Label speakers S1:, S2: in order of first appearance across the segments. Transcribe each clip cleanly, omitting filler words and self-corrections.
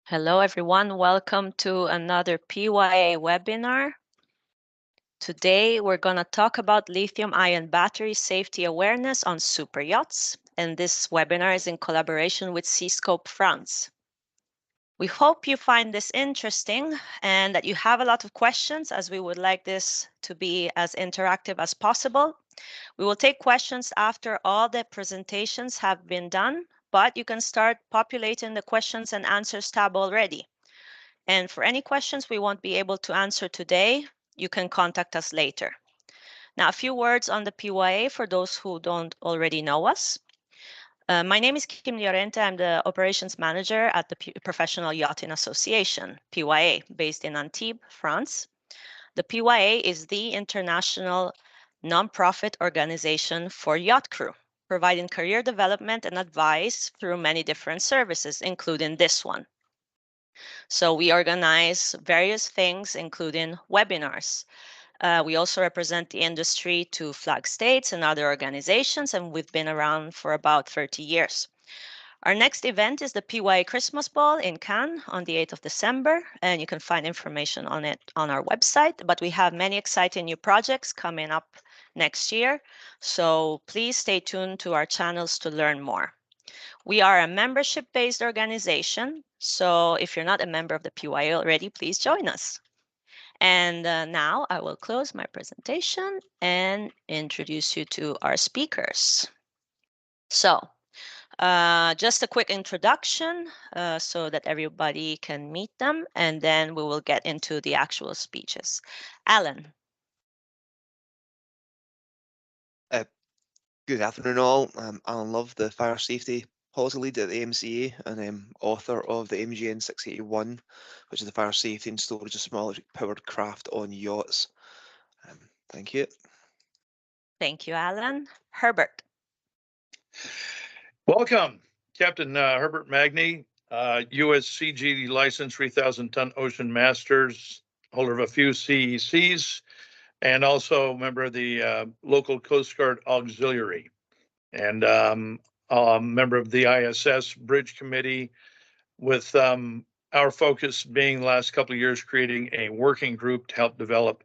S1: Hello, everyone. Welcome to another PYA webinar. Today, we're going to talk about lithium-ion battery safety awareness on superyachts, and this webinar is in collaboration with Seascope France. We hope you find this interesting and that you have a lot of questions, as we would like this to be as interactive as possible. We will take questions after all the presentations have been done, but you can start populating the questions and answers tab already. And for any questions we won't be able to answer today, you can contact us later. Now, a few words on the PYA for those who don't already know us. My name is Kim Llorente. I'm the operations manager at the Professional Yachting Association, PYA, based in Antibes, France. The PYA is the international nonprofit organization for yacht crew, providing career development and advice through many different services, including this one. So we organize various things, including webinars. We also represent the industry to flag states and other organizations, and we've been around for about 30 years. Our next event is the PYA Christmas Ball in Cannes on the 8th of December, and you can find information on it on our website. But we have many exciting new projects coming up next year, so please stay tuned to our channels to learn more. We are a membership-based organization, so if you're not a member of the PYA already, please join us. And now I will close my presentation and introduce you to our speakers. So just a quick introduction so that everybody can meet them, and then we will get into the actual speeches. Alan.
S2: Good afternoon all. I'm Alan Love, the Fire Safety Policy Lead at the AMCA and author of the MGN 681, which is the fire safety and storage of small electric powered craft on yachts. Thank you.
S1: Thank you, Alan. Herbert.
S3: Welcome, Captain Herbert Magny, USCG license 3,000-ton Ocean Masters, holder of a few CECs, and also member of the local Coast Guard Auxiliary, and a member of the ISS Bridge Committee, with our focus being the last couple of years creating a working group to help develop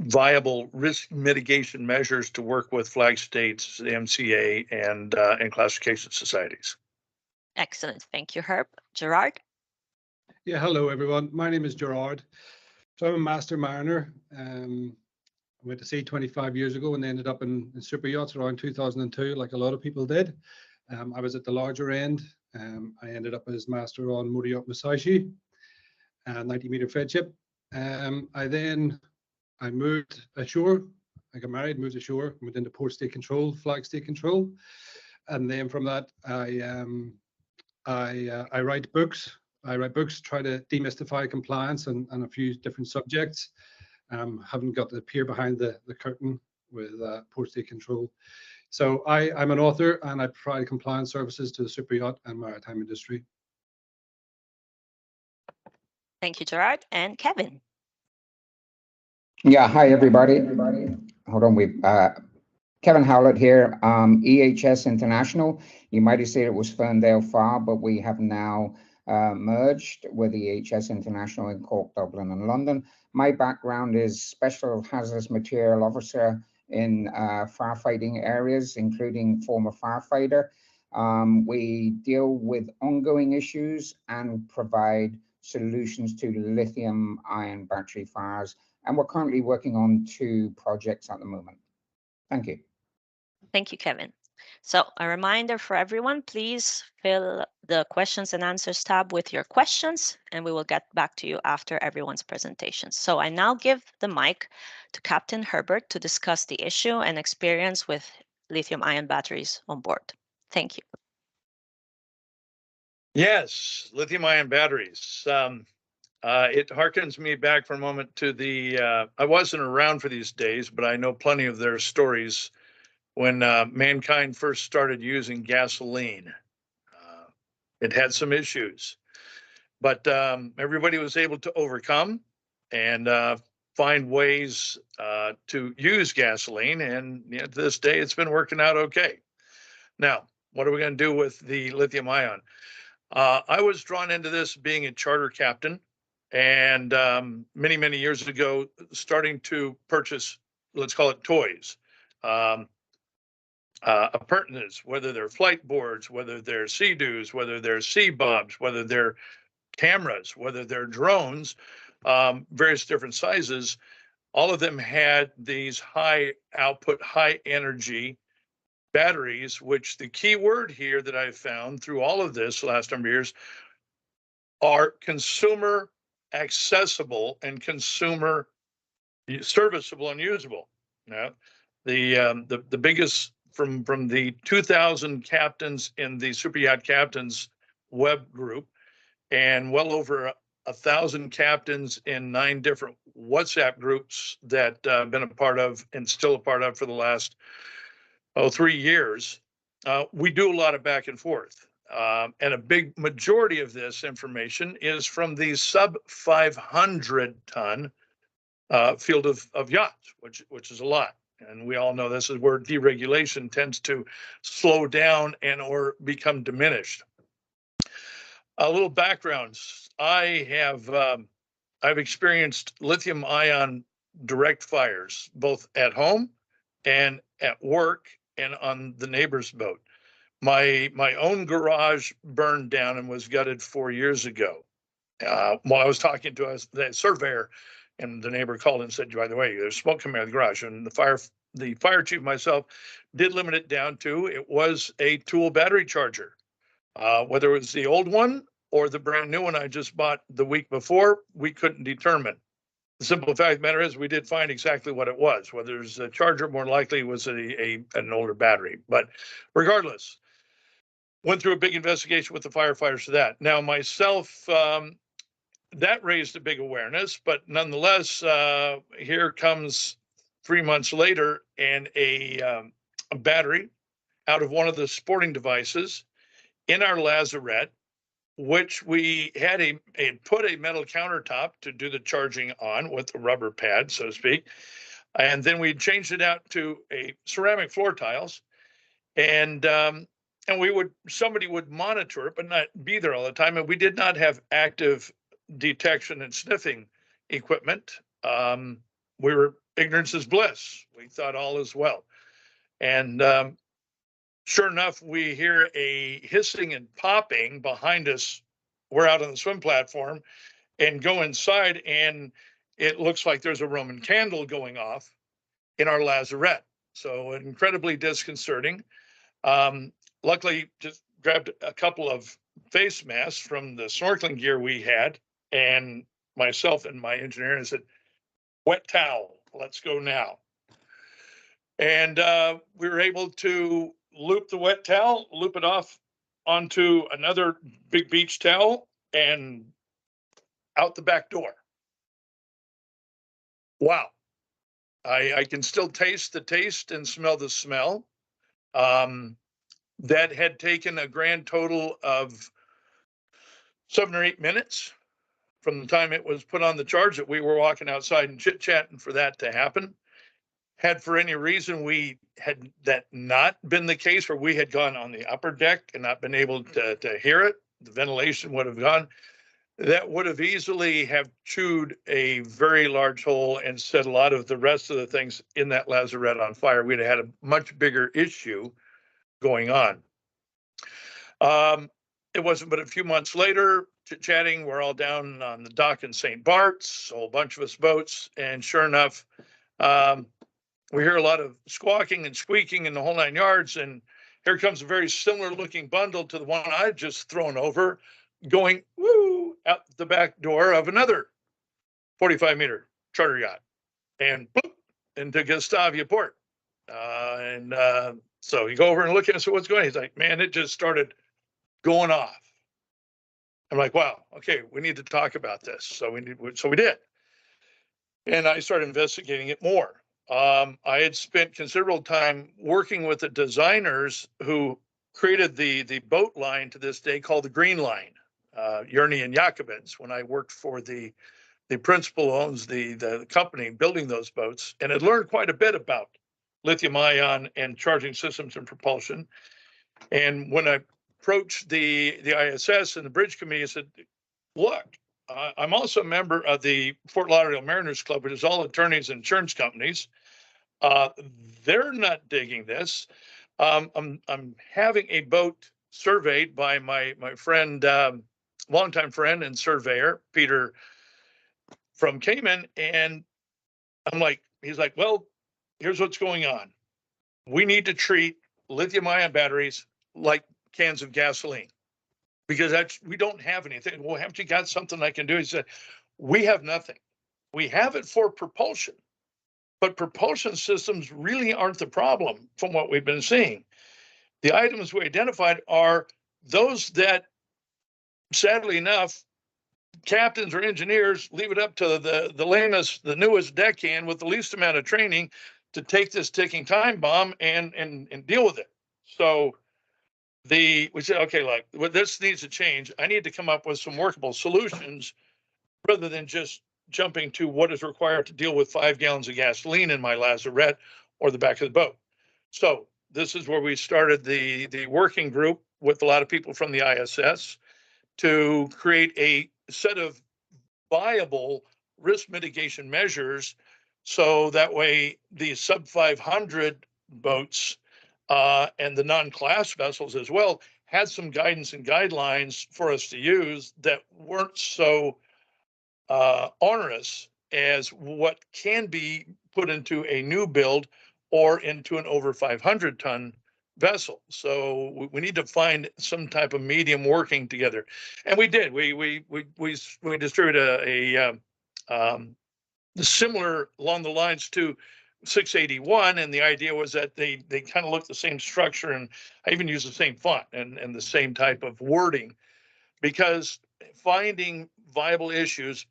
S3: viable risk mitigation measures to work with flag states, the MCA, and classification societies.
S1: Excellent. Thank you, Herb. Gerard?
S4: Yeah, hello, everyone. My name is Gerard. So I'm a master mariner. I went to sea 25 years ago and ended up in super yachts around 2002, like a lot of people did. I was at the larger end. I ended up as master on motor yacht Musashi, 90-meter fedship. I moved ashore. I got married, moved ashore, went into port state control, flag state control, and then from that I write books. I write books, try to demystify compliance and a few different subjects. Haven't got to peer behind the curtain with port state control. So I'm an author and I provide compliance services to the super yacht and maritime industry.
S1: Thank you, Gerard. And Kevin.
S5: Yeah, hi everybody. Hold on, Kevin Howlett here, EHS International. You might have said it was Ferndale Far, but we have now merged with EHS International in Cork, Dublin, and London. My background is Special Hazardous Material Officer in firefighting areas, including former firefighter. We deal with ongoing issues and provide solutions to lithium-ion battery fires. And we're currently working on 2 projects at the moment. Thank you.
S1: Thank you, Kevin. So a reminder for everyone, please fill the questions and answers tab with your questions, and we will get back to you after everyone's presentation. So I now give the mic to Captain Herbert to discuss the issue and experience with lithium-ion batteries on board. Thank you.
S3: Yes, lithium-ion batteries. It harkens me back for a moment to the, I wasn't around for these days, but I know plenty of their stories when mankind first started using gasoline. It had some issues, but everybody was able to overcome and find ways to use gasoline. And to this day, it's been working out okay. Now, what are we going to do with the lithium ion? I was drawn into this being a charter captain, and many, many years ago, starting to purchase, let's call it toys, appurtenances, whether they're flight boards, whether they're sea-doos, whether they're seabobs, whether they're cameras, whether they're drones, various different sizes. All of them had these high output, high energy batteries, which the key word here that I've found through all of this last number of years are consumer accessible and consumer serviceable and usable. Now, the biggest from the 2,000 captains in the Superyacht Captains web group, and well over 1,000 captains in 9 different WhatsApp groups that I've been a part of and still a part of for the last 3 years. We do a lot of back and forth. And a big majority of this information is from the sub 500 ton field of yachts, which is a lot. And we all know this is where deregulation tends to slow down and or become diminished. A little background. I've experienced lithium-ion direct fires, both at home and at work and on the neighbor's boat. My own garage burned down and was gutted 4 years ago. While I was talking to the surveyor, and the neighbor called and said, by the way, there's smoke coming out of the garage. And the fire chief myself did limit it down to, it was a tool battery charger. Whether it was the old one or the brand new one I just bought the week before, we couldn't determine. The simple fact of the matter is we did find exactly what it was. Whether it was a charger, more likely was an older battery. But regardless, went through a big investigation with the firefighters for that. Now myself, that raised a big awareness, but nonetheless, here comes 3 months later and a battery out of one of the sporting devices in our lazarette, which we had put a metal countertop to do the charging on with a rubber pad, so to speak. And then we changed it out to a ceramic floor tiles. And somebody would monitor it, but not be there all the time. And we did not have active detection and sniffing equipment. We were ignorance is bliss. We thought all is well. And sure enough, we hear a hissing and popping behind us. We're out on the swim platform and go inside, and it looks like there's a Roman candle going off in our lazarette. So incredibly disconcerting. Luckily, just grabbed a couple of face masks from the snorkeling gear we had, and myself and my engineer, and said, wet towel, let's go now. And we were able to loop the wet towel, loop it off onto another big beach towel, and out the back door. Wow. I can still taste the taste and smell the smell. That had taken a grand total of 7 or 8 minutes from the time it was put on the charge that we were walking outside and chit-chatting for that to happen. Had for any reason we had that not been the case, where we had gone on the upper deck and not been able to hear it, the ventilation would have gone, that would have easily have chewed a very large hole and set a lot of the rest of the things in that lazarette on fire. We'd have had a much bigger issue going on. It wasn't but a few months later, chatting, we're all down on the dock in St. Bart's, a whole bunch of us boats, and sure enough, we hear a lot of squawking and squeaking in the whole 9 yards, and here comes a very similar looking bundle to the one I'd just thrown over, going woo out the back door of another 45-meter charter yacht, and boop, into Gustavia Port. So you go over and look at it, so what's going on? He's like, man, it just started going off. I'm like, wow, okay, we need to talk about this. So we did. And I started investigating it more. I had spent considerable time working with the designers who created the boat line to this day called the Green Line, Yerny and Jakobins, when I worked for the principal who owns the company building those boats, and had learned quite a bit about lithium-ion and charging systems and propulsion. And when I approached the ISS and the bridge committee and said, look, I'm also a member of the Fort Lauderdale Mariners Club, which is all attorneys and insurance companies. They're not digging this. I'm having a boat surveyed by my friend, longtime friend and surveyor, Peter from Cayman. And he's like, well, here's what's going on. We need to treat lithium-ion batteries like cans of gasoline, because we don't have anything. Well, haven't you got something I can do? He said, we have nothing. We have it for propulsion, but propulsion systems really aren't the problem from what we've been seeing. The items we identified are those that, sadly enough, captains or engineers leave it up to the lamest, the newest deckhand with the least amount of training to take this ticking time bomb and deal with it. So we said, okay, look, well, this needs to change. I need to come up with some workable solutions rather than just jumping to what is required to deal with 5 gallons of gasoline in my lazarette or the back of the boat. So this is where we started the working group with a lot of people from the ISS to create a set of viable risk mitigation measures, so that way the sub 500 boats and the non-class vessels as well had some guidance and guidelines for us to use that weren't so onerous as what can be put into a new build or into an over 500 ton vessel. So we need to find some type of medium working together, and we did. We distributed a similar along the lines to 681, and the idea was that they kind of look the same structure, and I even use the same font and the same type of wording, because finding viable issues,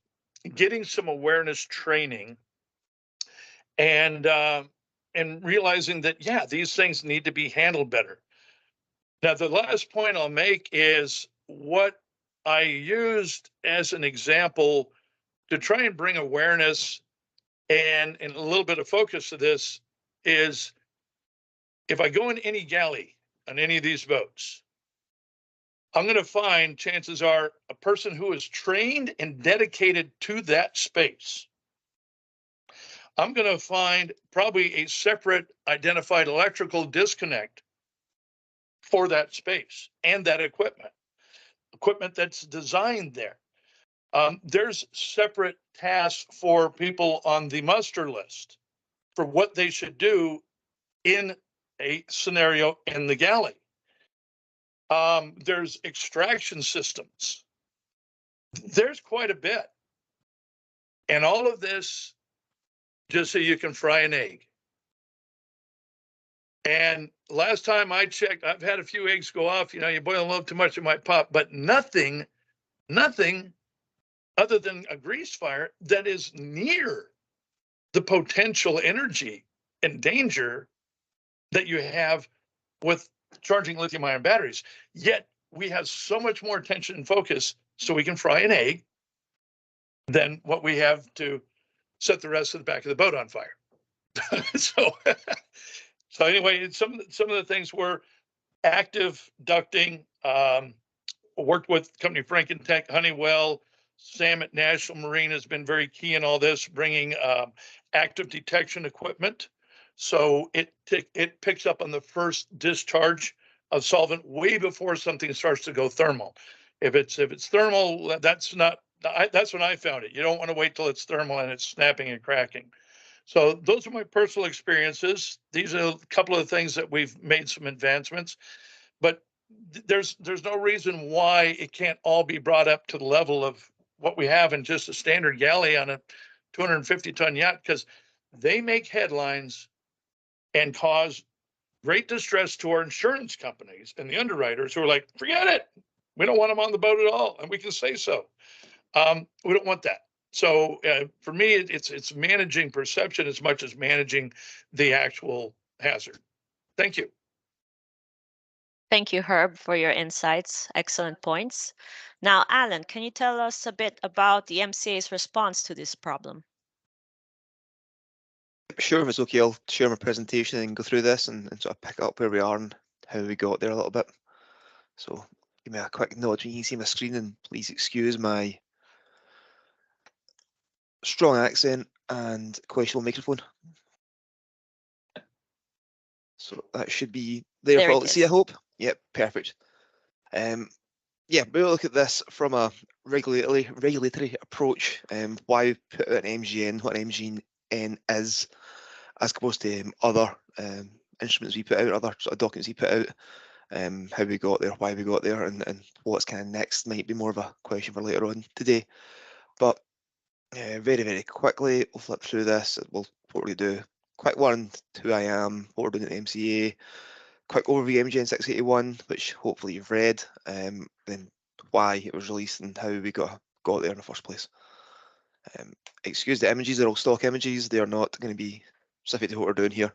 S3: getting some awareness training, and realizing that, yeah, these things need to be handled better. Now, the last point I'll make is what I used as an example to try and bring awareness and a little bit of focus to this is, if I go in any galley on any of these boats, I'm going to find, chances are, a person who is trained and dedicated to that space. I'm going to find probably a separate identified electrical disconnect for that space and that equipment that's designed there. There's separate tasks for people on the muster list for what they should do in a scenario in the galley. There's extraction systems. There's quite a bit. And all of this just so you can fry an egg. And last time I checked, I've had a few eggs go off. You know, you boil a little too much, it might pop, but nothing other than a grease fire that is near the potential energy and danger that you have with charging lithium-ion batteries. Yet we have so much more attention and focus so we can fry an egg than what we have to set the rest of the back of the boat on fire. So anyway, some of the things were active ducting, worked with company Frankentech, Honeywell, Sam at National Marine has been very key in all this, bringing active detection equipment. So it picks up on the first discharge of solvent way before something starts to go thermal. If it's thermal, that's when I found it. You don't want to wait till it's thermal and it's snapping and cracking. So those are my personal experiences. These are a couple of things that we've made some advancements, but there's no reason why it can't all be brought up to the level of what we have in just a standard galley on a 250-ton yacht, because they make headlines and cause great distress to our insurance companies and the underwriters who are like, forget it. We don't want them on the boat at all. And we can say so. We don't want that. So for me, it's managing perception as much as managing the actual hazard. Thank you.
S1: Thank you, Herb, for your insights. Excellent points. Now, Alan, can you tell us a bit about the MCA's response to this problem?
S2: Sure, if it's okay, I'll share my presentation and go through this and sort of pick up where we are and how we got there a little bit. So give me a quick nod when you can see my screen, and please excuse my strong accent and questionable microphone. So that should be there for all to see, I hope. Yep, perfect. Yeah, we'll look at this from a regulatory approach, why we put out an MGN, what an MGN is, as opposed to other instruments we put out, other sort of documents we put out, how we got there, why we got there, and what's kind of next might be more of a question for later on today. But very, very quickly, we'll flip through this. We'll what we do. Quick one, who I am, what we're doing at the MCA, quick overview MGN 681, which hopefully you've read, then why it was released and how we got there in the first place. Excuse the images, they're all stock images. They are not going to be specific to what we're doing here.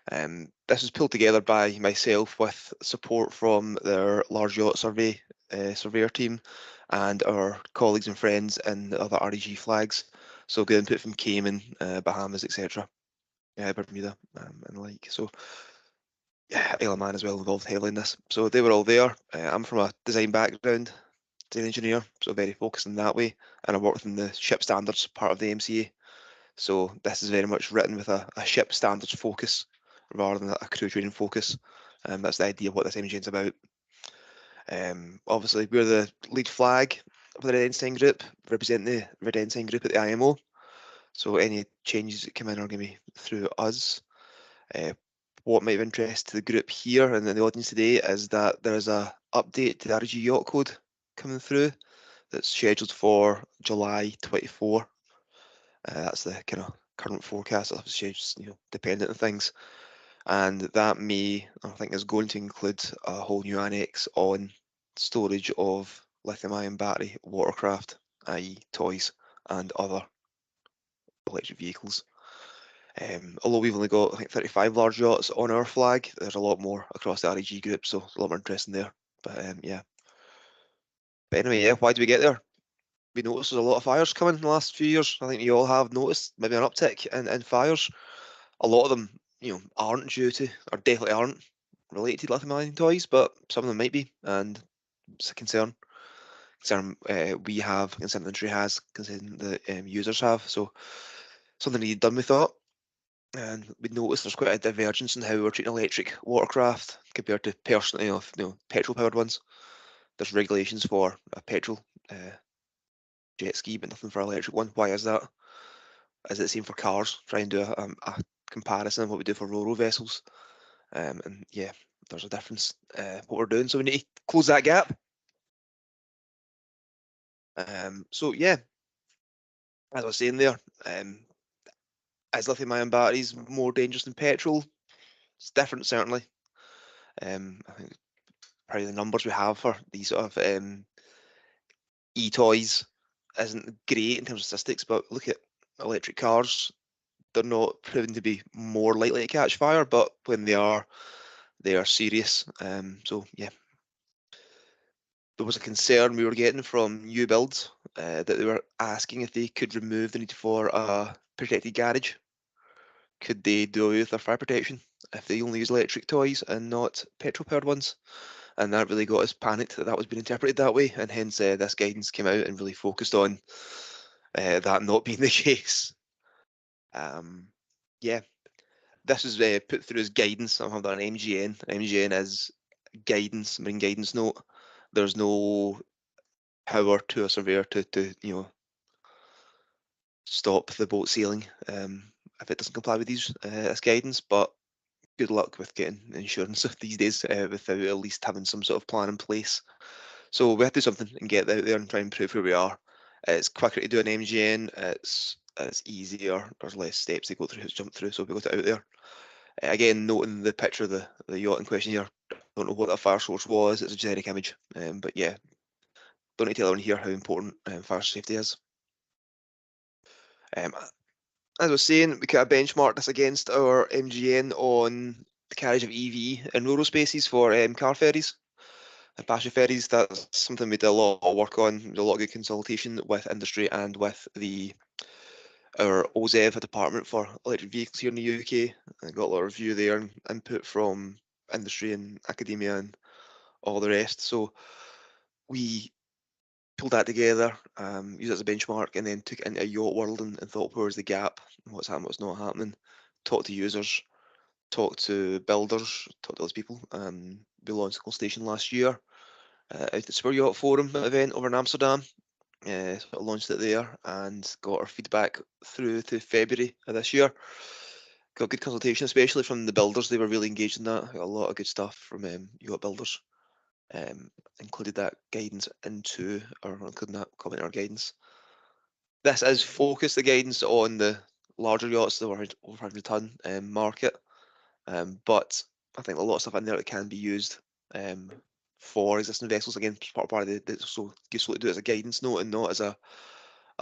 S2: This was pulled together by myself with support from their large yacht surveyor team and our colleagues and friends in the other REG flags. So good input from Cayman, Bahamas, etc. Bermuda and the like. So yeah, Isle of Man as well involved heavily in this. So they were all there. I'm from a design background, design engineer, so very focused in that way. And I work within the ship standards part of the MCA. So this is very much written with a ship standards focus rather than a crew training focus. That's the idea of what this MGN is about. Obviously, we're the lead flag of the Red Ensign Group, representing the Red Ensign Group at the IMO. So any changes that come in are going to be through us. What might be of interest to the group here and in the audience today is that there is a update to the RG Yacht Code coming through that's scheduled for July 24. That's the kind of current forecast. Obviously, dependent on things, and that may, I think, is going to include a whole new annex on storage of lithium-ion battery watercraft, i.e., toys and other electric vehicles. Although we've only got, I think, 35 large yachts on our flag, there's a lot more across the REG group, so a lot more interest in there. But yeah. But anyway, yeah, why do we get there? We noticed there's a lot of fires coming in the last few years. I think you all have noticed maybe an uptick in fires. A lot of them, aren't due to, or definitely aren't related to lithium-ion toys, but some of them might be, and it's a concern. We have, concern the industry has, concern the users have. So something needed done, we thought. And we noticed there's quite a divergence in how we're treating electric watercraft compared to personally, petrol-powered ones. There's regulations for a petrol jet ski, but nothing for an electric one. Why is that? Is it the same for cars? Try and do a comparison of what we do for ro-ro vessels. And yeah, there's a difference what we're doing, so we need to close that gap. So yeah, as I was saying there, is lithium-ion batteries more dangerous than petrol? It's different, certainly. I think probably the numbers we have for these sort of e-toys isn't great in terms of statistics, but look at electric cars. They're not proven to be more likely to catch fire, but when they are serious. So yeah, there was a concern we were getting from new builds that they were asking if they could remove the need for a protected garage. Could they do away with their fire protection if they only use electric toys and not petrol-powered ones? And that really got us panicked that was being interpreted that way, and hence this guidance came out and really focused on that not being the case. Yeah, this is put through as guidance. I have done an MGN. An MGN is guidance, marine guidance note. There's no power to a surveyor to stop the boat sailing if it doesn't comply with this guidance. But good luck with getting insurance these days without at least having some sort of plan in place. So we have to do something and get out there and try and prove where we are. It's quicker to do an MGN. It's easier. There's less steps to go through, to jump through. So we got it out there. Again, noting the picture of the yacht in question here. Don't know what that fire source was. It's a generic image, but yeah, don't need to tell everyone here how important fire safety is. As I was saying, we kind of benchmarked this against our MGN on the carriage of EV in rural spaces for car ferries and passenger ferries. That's something we did a lot of work on. We did a lot of good consultation with industry and with our OZEV department for electric vehicles here in the UK. I got a lot of review there and input from industry and academia and all the rest. So we pulled that together, used it as a benchmark, and then took it into a yacht world and thought, where's the gap? What's happening? What's not happening? Talked to users, talked to builders, talked to those people. We launched the station last year at the Superyacht Forum event over in Amsterdam. So I launched it there and got our feedback through to February of this year. Got good consultation, especially from the builders. They were really engaged in that. Got a lot of good stuff from yacht builders. Included that guidance into, or including that comment in our guidance. This is focused, the guidance, on the larger yachts, the over 100 ton market. But I think a lot of stuff in there that can be used for existing vessels. Again, part of it's so useful to do it as a guidance note and not as a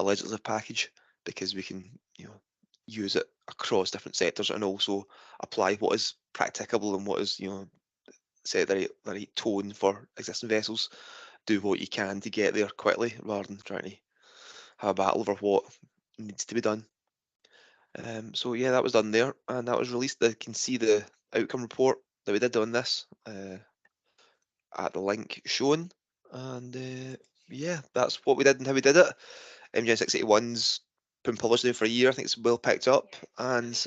S2: legislative package, because we can, use it across different sectors and also apply what is practicable and what is, set the right tone for existing vessels. Do what you can to get there quickly rather than trying to have a battle over what needs to be done. So yeah, that was done there, and that was released. You can see the outcome report that we did on this at the link shown, and yeah, that's what we did and how we did it. MGN 681's been published now for a year. I think it's well picked up, and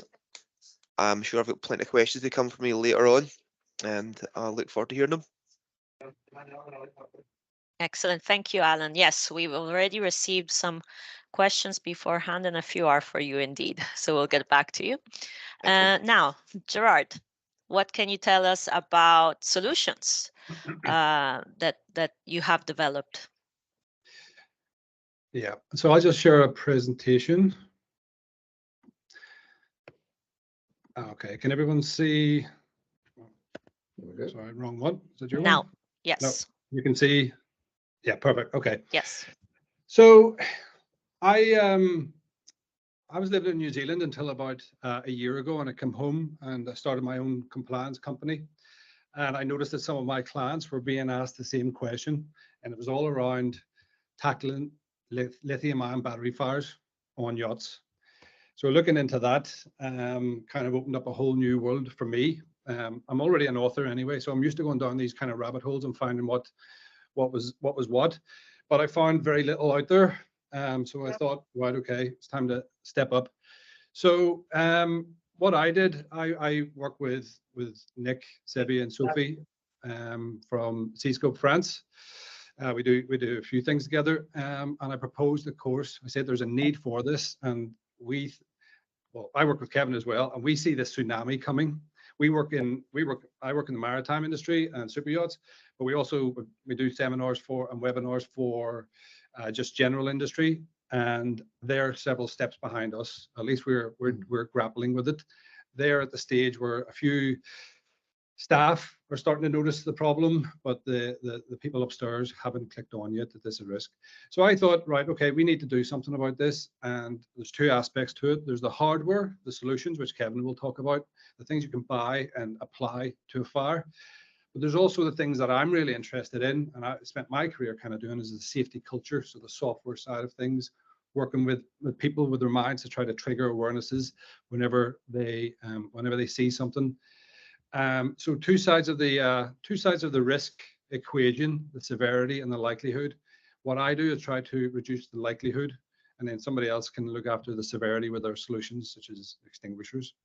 S2: I'm sure I've got plenty of questions to come from me later on, and I look forward to hearing them.
S1: Excellent. Thank you, Alan. Yes, we've already received some questions beforehand, and a few are for you indeed. So we'll get back to you. Now, Gerard, what can you tell us about solutions that you have developed?
S4: Yeah, so I'll just share a presentation. Okay, can everyone see? Sorry, wrong one. Is that your
S1: now?
S4: one?
S1: Yes.
S4: No, you can see. Yeah, perfect. Okay.
S1: Yes.
S4: So I was living in New Zealand until about a year ago, and I came home and I started my own compliance company. And I noticed that some of my clients were being asked the same question, and it was all around tackling lithium-ion battery fires on yachts. So looking into that kind of opened up a whole new world for me. I'm already an author anyway, so I'm used to going down these kind of rabbit holes and finding what was what. But I found very little out there. So I thought, right, okay, it's time to step up. So what I did, I work with Nick, Sebi, and Sophie from Seascope France. We do a few things together, and I proposed a course. I said there's a need for this, and I work with Kevin as well, and we see this tsunami coming. I work in the maritime industry and superyachts, but we do seminars and webinars for just general industry, and they're several steps behind us. At least we're grappling with it. They're at the stage where a few staff are starting to notice the problem, but the people upstairs haven't clicked on yet that this is a risk. So I thought, right, okay, we need to do something about this. And there's two aspects to it. There's the hardware, the solutions, which Kevin will talk about, the things you can buy and apply to a fire. But there's also the things that I'm really interested in, and I spent my career kind of doing, is the safety culture, so the software side of things, working with people with their minds to try to trigger awarenesses whenever they see something. So two sides of the risk equation, the severity and the likelihood. What I do is try to reduce the likelihood, and then somebody else can look after the severity with their solutions, such as extinguishers.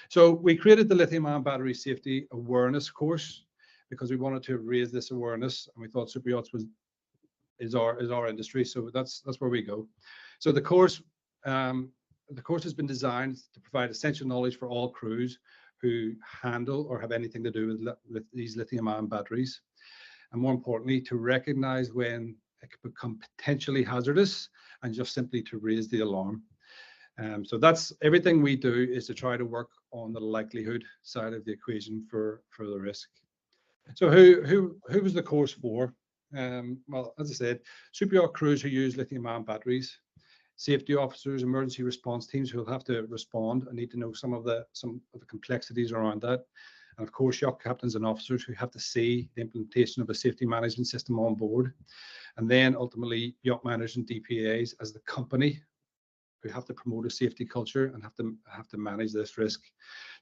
S4: So we created the lithium-ion battery safety awareness course because we wanted to raise this awareness, and we thought superyachts is our industry, so that's where we go. So the course has been designed to provide essential knowledge for all crews who handle or have anything to do with these lithium-ion batteries, and more importantly, to recognize when it can become potentially hazardous and just simply to raise the alarm. So that's everything we do, is to try to work on the likelihood side of the equation for the risk. So who was the course for? Well, as I said, superyacht crews who use lithium-ion batteries, safety officers, emergency response teams who will have to respond and need to know some of the complexities around that, and of course yacht captains and officers who have to see the implementation of a safety management system on board, and then ultimately yacht managers and DPAs as the company who have to promote a safety culture and have to manage this risk.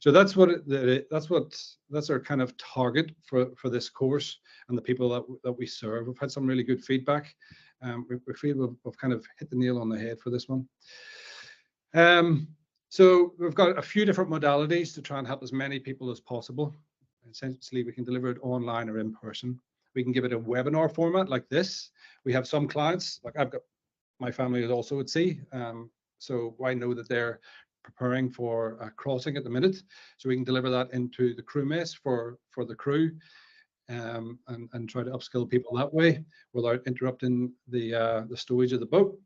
S4: So that's our kind of target for this course and the people that we serve. We've had some really good feedback. We feel we've kind of hit the nail on the head for this one. So we've got a few different modalities to try and help as many people as possible. Essentially, we can deliver it online or in person. We can give it a webinar format like this. We have some clients, like I've got, my family is also at sea. So I know that they're preparing for a crossing at the minute. So we can deliver that into the crew mess for the crew, and try to upskill people that way without interrupting the stowage of the boat.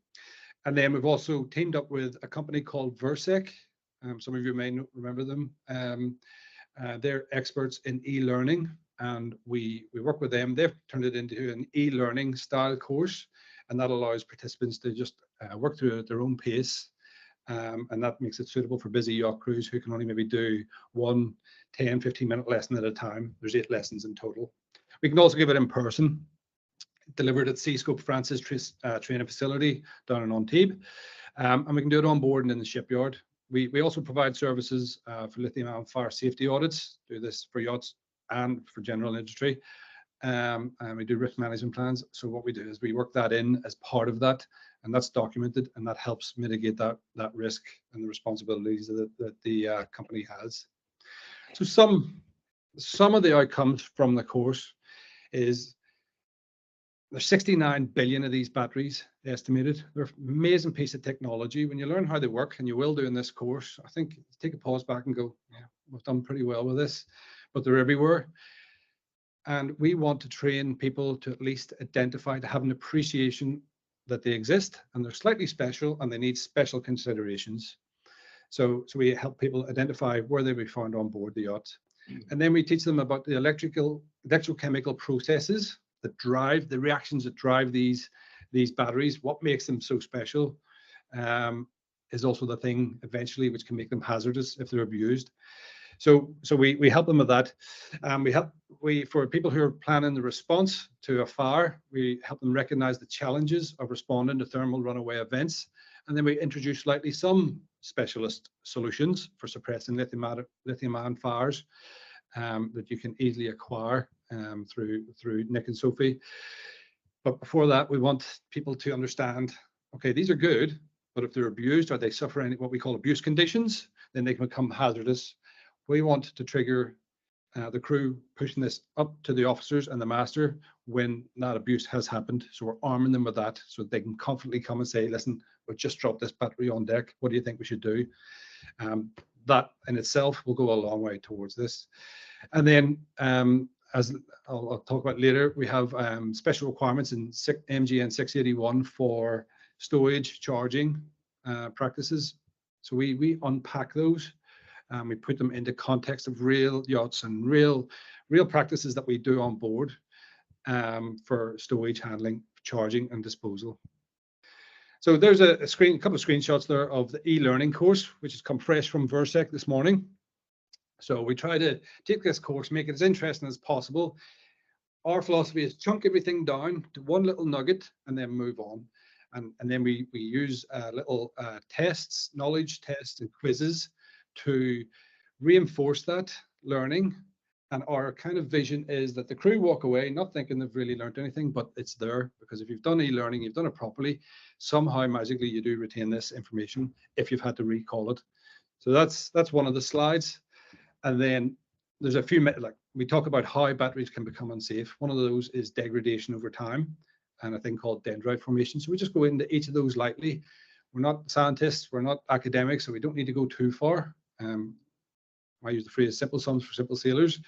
S4: And then we've also teamed up with a company called Versec. Some of you may remember them. They're experts in e-learning, and we work with them. They've turned it into an e-learning style course, and that allows participants to just work through it at their own pace. And that makes it suitable for busy yacht crews who can only maybe do 1 10, 15-minute lesson at a time. There's 8 lessons in total. We can also give it in person, delivered at Seascope France's training facility down in Antibes. And we can do it on board and in the shipyard. We also provide services for lithium-ion fire safety audits, do this for yachts and for general industry. And we do risk management plans. So what we do is we work that in as part of that, and that's documented, and that helps mitigate that risk and the responsibilities that the company has. So some of the outcomes from the course is there's 69 billion of these batteries estimated. They're an amazing piece of technology. When you learn how they work, and you will do in this course, I think take a pause back and go, yeah, we've done pretty well with this, but they're everywhere. And we want to train people to at least identify, to have an appreciation that they exist and they're slightly special and they need special considerations. So we help people identify where they be found on board the yacht. And then we teach them about the electrochemical processes that drive the reactions that drive these batteries. What makes them so special is also the thing eventually which can make them hazardous if they're abused. So we help them with that. For people who are planning the response to a fire, we help them recognize the challenges of responding to thermal runaway events. And then we introduce slightly some specialist solutions for suppressing lithium-ion fires that you can easily acquire through Nick and Sophie. But before that, we want people to understand, okay, these are good, but if they're abused or they suffer any what we call abuse conditions, then they can become hazardous. We want to trigger the crew pushing this up to the officers and the master when that abuse has happened. So we're arming them with that so they can confidently come and say, listen, we've just dropped this battery on deck. What do you think we should do? That in itself will go a long way towards this. And then, as I'll talk about later, we have special requirements in MGN 681 for stowage charging practices. So we unpack those. We put them into context of real yachts and real practices that we do on board for stowage handling, charging, and disposal. So there's a couple of screenshots there of the e-learning course, which has come fresh from Versec this morning. So we try to take this course, make it as interesting as possible. Our philosophy is chunk everything down to one little nugget and then move on. And then we use little tests, knowledge tests and quizzes to reinforce that learning. And our kind of vision is that the crew walk away not thinking they've really learned anything, but it's there because if you've done e-learning, you've done it properly, somehow magically you do retain this information if you've had to recall it. So that's one of the slides. And then there's a few, like we talk about how batteries can become unsafe. One of those is degradation over time and a thing called dendrite formation. So we just go into each of those lightly. We're not scientists, we're not academics, so we don't need to go too far. I use the phrase simple sums for simple sailors.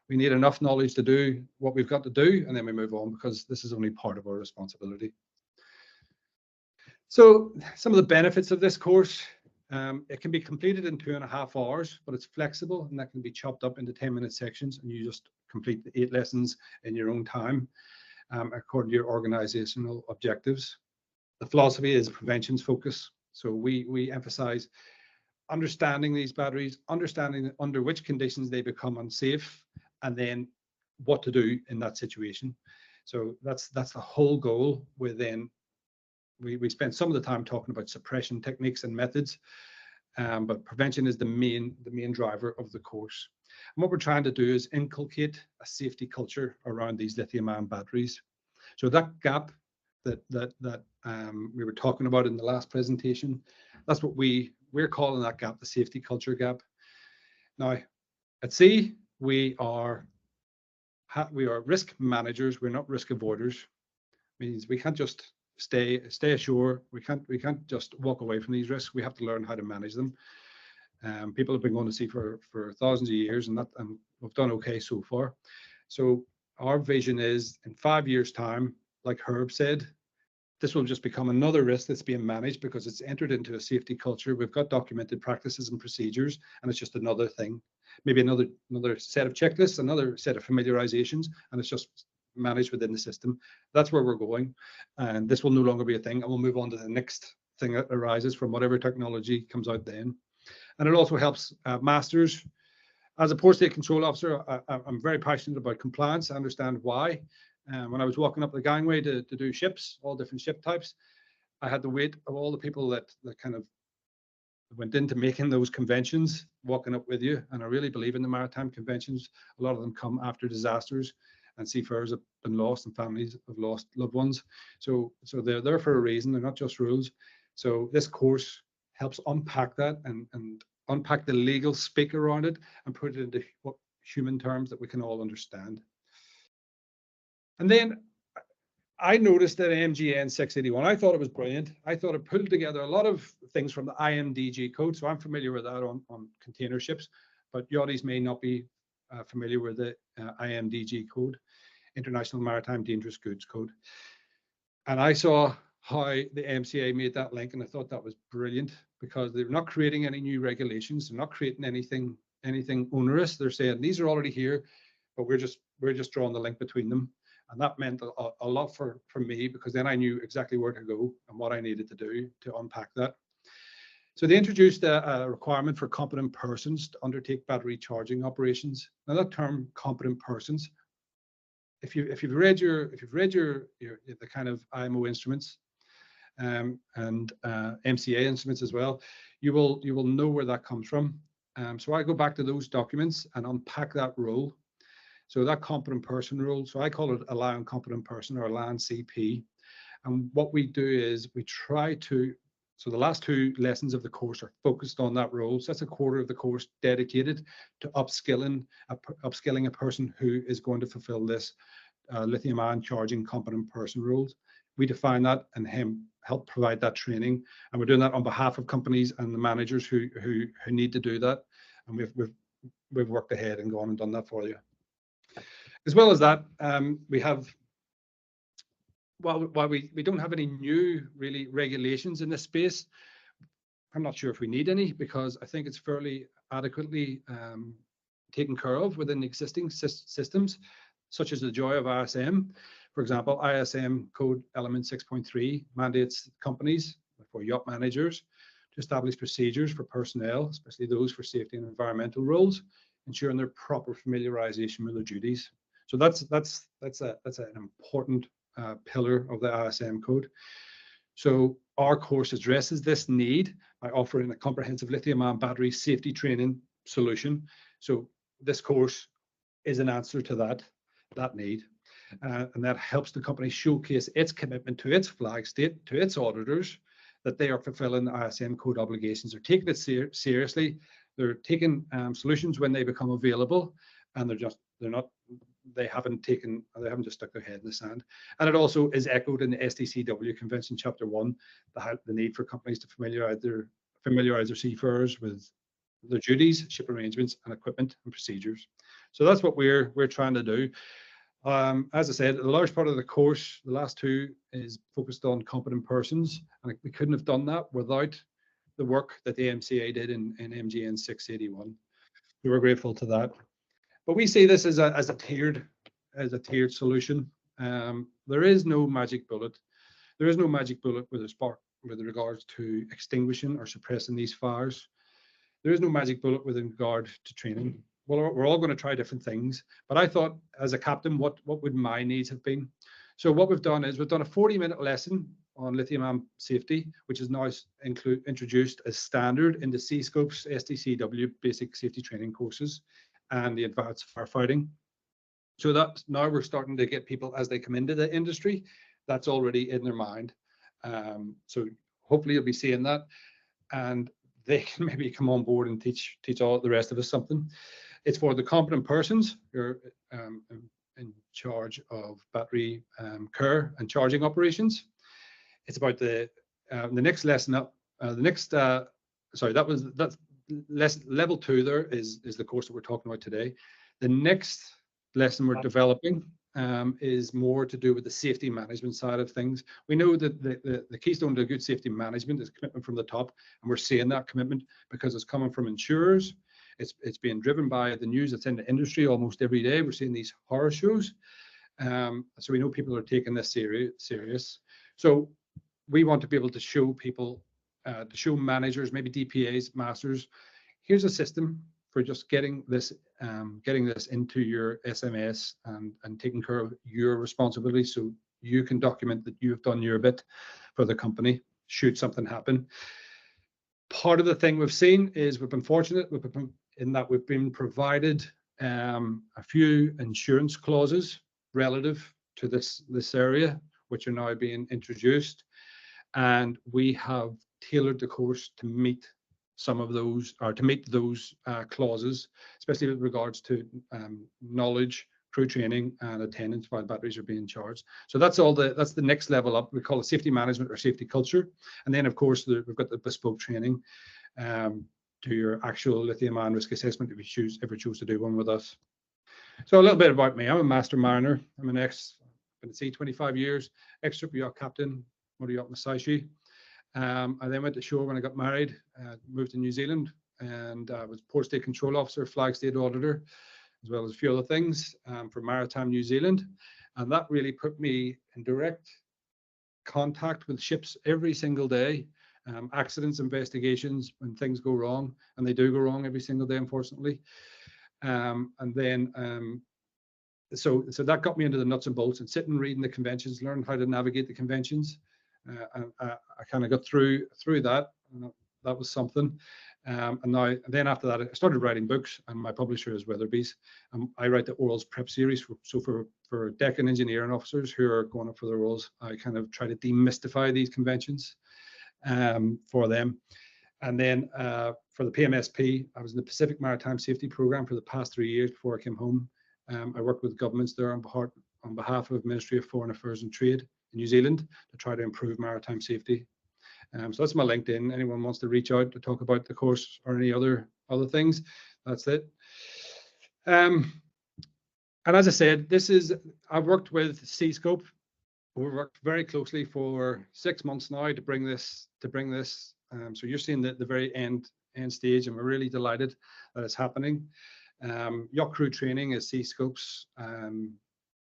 S4: We need enough knowledge to do what we've got to do, and then we move on because this is only part of our responsibility. So some of the benefits of this course, it can be completed in 2.5 hours, but it's flexible and that can be chopped up into 10-minute sections and you just complete the 8 lessons in your own time according to your organizational objectives. The philosophy is a preventions focus. So we emphasize understanding these batteries, understanding under which conditions they become unsafe, and then what to do in that situation. So that's the whole goal with then we spend some of the time talking about suppression techniques and methods, but prevention is the main driver of the course. And what we're trying to do is inculcate a safety culture around these lithium-ion batteries. So that gap that we were talking about in the last presentation, that's what we're calling that gap, the safety culture gap. Now, at Sea, we are risk managers. We're not risk avoiders. Means we can't just stay ashore. We can't just walk away from these risks. We have to learn how to manage them. People have been going to sea for thousands of years, and we've done okay so far. So our vision is, in 5 years' time, like Herb said, this will just become another risk that's being managed because it's entered into a safety culture. We've got documented practices and procedures, and it's just another thing, maybe another set of checklists, another set of familiarizations, and it's just managed within the system. That's where we're going, and this will no longer be a thing, and we'll move on to the next thing that arises from whatever technology comes out then. And it also helps masters. As a port state control officer, I'm very passionate about compliance. I understand why. When I was walking up the gangway to do ships, all different ship types, I had the weight of all the people that kind of went into making those conventions, walking up with you. And I really believe in the maritime conventions. A lot of them come after disasters, and seafarers have been lost and families have lost loved ones. So they're there for a reason. They're not just rules. So this course helps unpack that and unpack the legal speak around it and put it into what human terms that we can all understand. And then I noticed that MGN 681, I thought it was brilliant. I thought it pulled together a lot of things from the IMDG code. So I'm familiar with that on container ships, but yachties may not be familiar with the IMDG code, International Maritime Dangerous Goods Code. And I saw how the MCA made that link, and I thought that was brilliant because they're not creating any new regulations. They're not creating anything onerous. They're saying these are already here, but we're just drawing the link between them. And that meant a lot for me, because then I knew exactly where to go and what I needed to do to unpack that. So they introduced a requirement for competent persons to undertake battery charging operations. Now that term, competent persons, if you've read the kind of IMO instruments and MCA instruments as well, you will know where that comes from. So I go back to those documents and unpack that role. So that competent person rule, so I call it a land competent person, or a land CP. And what we do is we try to, so the last 2 lessons of the course are focused on that role. So that's a quarter of the course dedicated to upskilling a person who is going to fulfill this lithium-ion charging competent person roles. We define that and help provide that training. And we're doing that on behalf of companies and the managers who need to do that. And we've worked ahead and gone and done that for you. As well as that, we have, while we don't have any new really regulations in this space, I'm not sure if we need any, because I think it's fairly adequately taken care of within the existing systems, such as the joy of ISM. For example, ISM code element 6.3 mandates companies, for yacht managers, to establish procedures for personnel, especially those for safety and environmental roles, ensuring their proper familiarization with their duties. So that's an important pillar of the ISM code. So our course addresses this need by offering a comprehensive lithium-ion battery safety training solution. So this course is an answer to that need, and that helps the company showcase its commitment to its flag state, to its auditors, that they are fulfilling the ISM code obligations. They're taking it seriously. They're taking solutions when they become available, and they haven't just stuck their head in the sand. And it also is echoed in the STCW Convention Chapter 1, the need for companies to familiarize their seafarers with their duties, ship arrangements, and equipment and procedures. So that's what we're trying to do. As I said, a large part of the course, the last 2, is focused on competent persons, and we couldn't have done that without the work that the MCA did in MGN 681. We were grateful to that. But we see this as a tiered solution. There is no magic bullet. There is no magic bullet with regards to extinguishing or suppressing these fires. There is no magic bullet with regard to training. Well, we're all going to try different things. But I thought, as a captain, what would my needs have been? So what we've done is we've done a 40-minute lesson on lithium-ion safety, which is now introduced as standard in the Seascope's STCW basic safety training courses and the advanced firefighting. So that now we're starting to get people as they come into the industry, that's already in their mind. So hopefully you'll be seeing that, and they can maybe come on board and teach all the rest of us something. It's for the competent persons who are in charge of battery care and charging operations. It's about the next lesson up. Sorry, that's level 2. There is the course that we're talking about today. The next lesson we're developing is more to do with the safety management side of things. We know that the keystone to good safety management is commitment from the top, and we're seeing that commitment because it's coming from insurers. It's being driven by the news that's in the industry almost every day. We're seeing these horror shows. So we know people are taking this serious. So we want to be able to show people, to show managers, maybe DPAs, masters, here's a system for just getting this into your SMS and taking care of your responsibility, so you can document that you've done your bit for the company should something happen. Part of the thing we've seen is we've been fortunate in that we've been provided a few insurance clauses relative to this area, which are now being introduced, and we have tailored the course to meet some of those, or to meet those clauses, especially with regards to knowledge, crew training, and attendance while batteries are being charged. So that's the next level up. We call it safety management or safety culture. And then of course we've got the bespoke training to your actual lithium-ion risk assessment if you ever choose to do one with us. So a little bit about me. I'm a master mariner. I'm been at sea 25 years, ex-super yacht captain, motor yacht Masashi. I then went to shore when I got married, moved to New Zealand, and was port state control officer, flag state auditor, as well as a few other things for Maritime New Zealand. And that really put me in direct contact with ships every single day. Accidents, investigations, when things go wrong, and they do go wrong every single day, unfortunately. And then so that got me into the nuts and bolts and sitting reading the conventions, learning how to navigate the conventions. I kind of got through that. That was something. And then after that, I started writing books, and my publisher is Weatherby's. I write the Orals Prep series. So for deck and engineering officers who are going up for the Orals, I kind of try to demystify these conventions for them. And then for the PMSP, I was in the Pacific Maritime Safety Program for the past 3 years before I came home. I worked with governments there on behalf of Ministry of Foreign Affairs and Trade in New Zealand to try to improve maritime safety. So that's my LinkedIn. Anyone wants to reach out to talk about the course or any other things, that's it. And as I said, I've worked with Seascope. We've worked very closely for 6 months now to bring this. So you're seeing the very end stage, and we're really delighted that it's happening. Yacht crew training is Seascope's,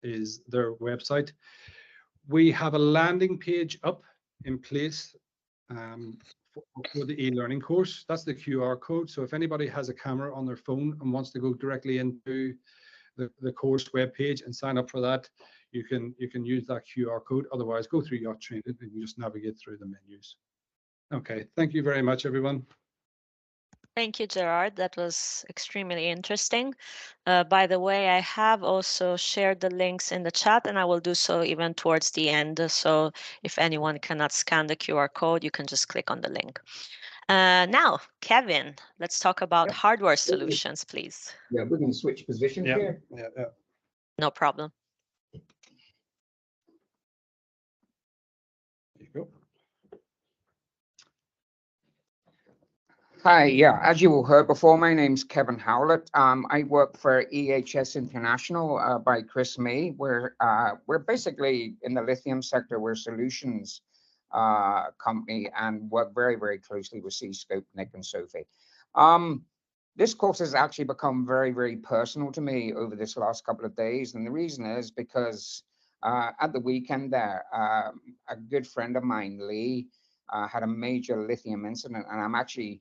S4: is their website. We have a landing page up in place for the e-learning course. That's the QR code. So if anybody has a camera on their phone and wants to go directly into the course webpage and sign up for that, you can use that QR code. Otherwise, go through Yacht Training and you just navigate through the menus. Okay, thank you very much, everyone.
S1: Thank you, Gerard. That was extremely interesting. By the way, I have also shared the links in the chat, and I will do so even towards the end. So if anyone cannot scan the QR code, you can just click on the link. Now, Kevin, let's talk about hardware solutions, please.
S5: Yeah, we're going to switch positions here.
S4: Yeah.
S1: No problem.
S4: There you go.
S5: Hi, yeah, as you all heard before, my name's Kevin Howlett. I work for EHS International by Chris May. We're basically in the lithium sector. We're a solutions company and work very, very closely with Seascope, Nick, and Sophie. This course has actually become very, very personal to me over this last couple of days, and the reason is because at the weekend there, a good friend of mine, Lee, had a major lithium incident, and I'm actually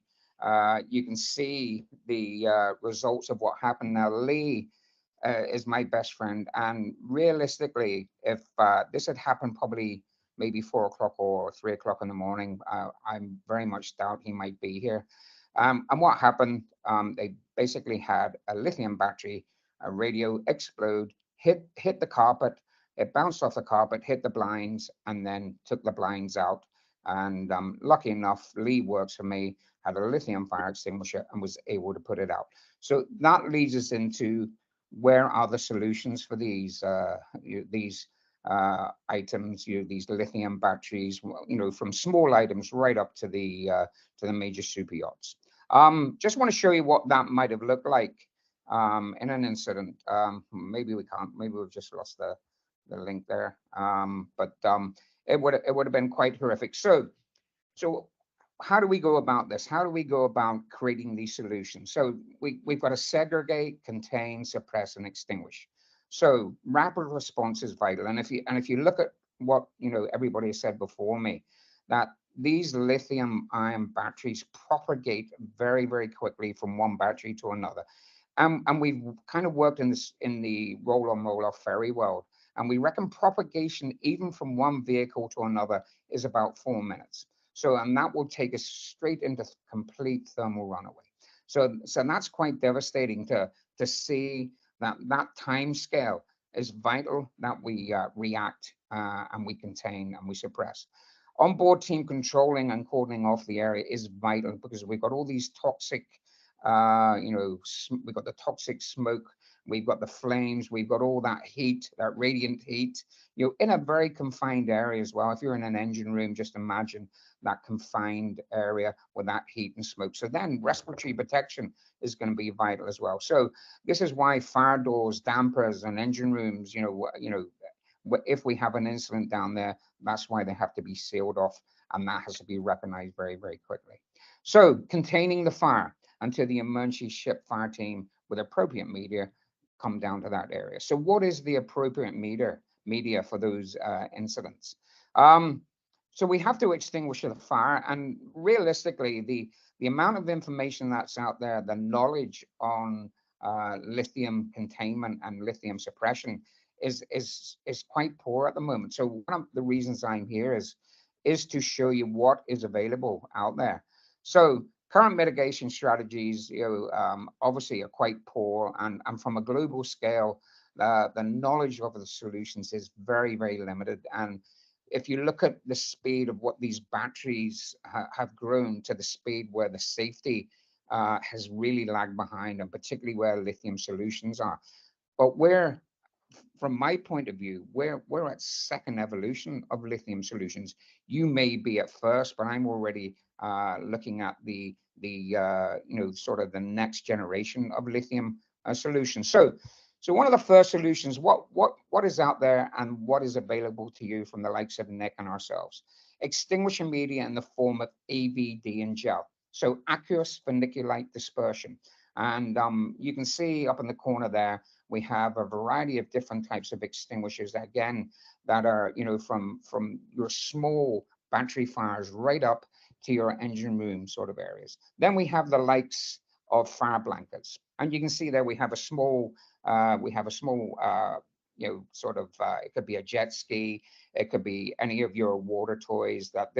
S5: you can see the results of what happened. Now, Lee is my best friend, and realistically, if this had happened probably maybe 4 o'clock or 3 o'clock in the morning. I'm very much doubt he might be here. And what happened, they basically had a lithium battery, a radio explode, hit the carpet, it bounced off the carpet, hit the blinds, and then took the blinds out. And lucky enough, Lee works for me, had a lithium fire extinguisher and was able to put it out. So that leads us into where are the solutions for these items, these lithium batteries, from small items right up to the major super yachts. Just want to show you what that might have looked like in an incident. Maybe we can't, maybe we've just lost the link there. But it would have been quite horrific. So how do we go about this? How do we go about creating these solutions? So we've got to segregate, contain, suppress, and extinguish. So rapid response is vital. And if you look at what everybody has said before me, that these lithium-ion batteries propagate very, very quickly from one battery to another. And we've kind of worked in the roll-on, roll-off ferry world. And we reckon propagation, even from one vehicle to another, is about 4 minutes. So, and that will take us straight into complete thermal runaway. So that's quite devastating to see that time scale is vital, that we react and we contain and we suppress. Onboard team controlling and cordoning off the area is vital, because we've got all these toxic, we've got the toxic smoke, we've got the flames, we've got all that heat, that radiant heat, in a very confined area as well. If you're in an engine room, just imagine that confined area with that heat and smoke. So then respiratory protection is going to be vital as well. So this is why fire doors, dampers, and engine rooms, if we have an incident down there, that's why they have to be sealed off, and that has to be recognized very, very quickly. So containing the fire until the emergency ship fire team with appropriate media come down to that area. So what is the appropriate media for those incidents? So we have to extinguish the fire, and realistically, the amount of information that's out there, the knowledge on lithium containment and lithium suppression is quite poor at the moment. So one of the reasons I'm here is to show you what is available out there. So current mitigation strategies, obviously are quite poor, and from a global scale, the knowledge of the solutions is very, very limited. And if you look at the speed of what these batteries have grown to the speed where the safety has really lagged behind, and particularly where lithium solutions are. But from my point of view, we're at second evolution of lithium solutions. You may be at first, but I'm already looking at the sort of the next generation of lithium solutions. So one of the first solutions, what is out there and what is available to you from the likes of Nick and ourselves? Extinguishing media in the form of AVD and gel. So aqueous vermiculite dispersion. And you can see up in the corner there, we have a variety of different types of extinguishers, again, that are, from your small battery fires right up to your engine room sort of areas. Then we have the likes of fire blankets. And you can see there we have a small, it could be a jet ski, it could be any of your water toys, that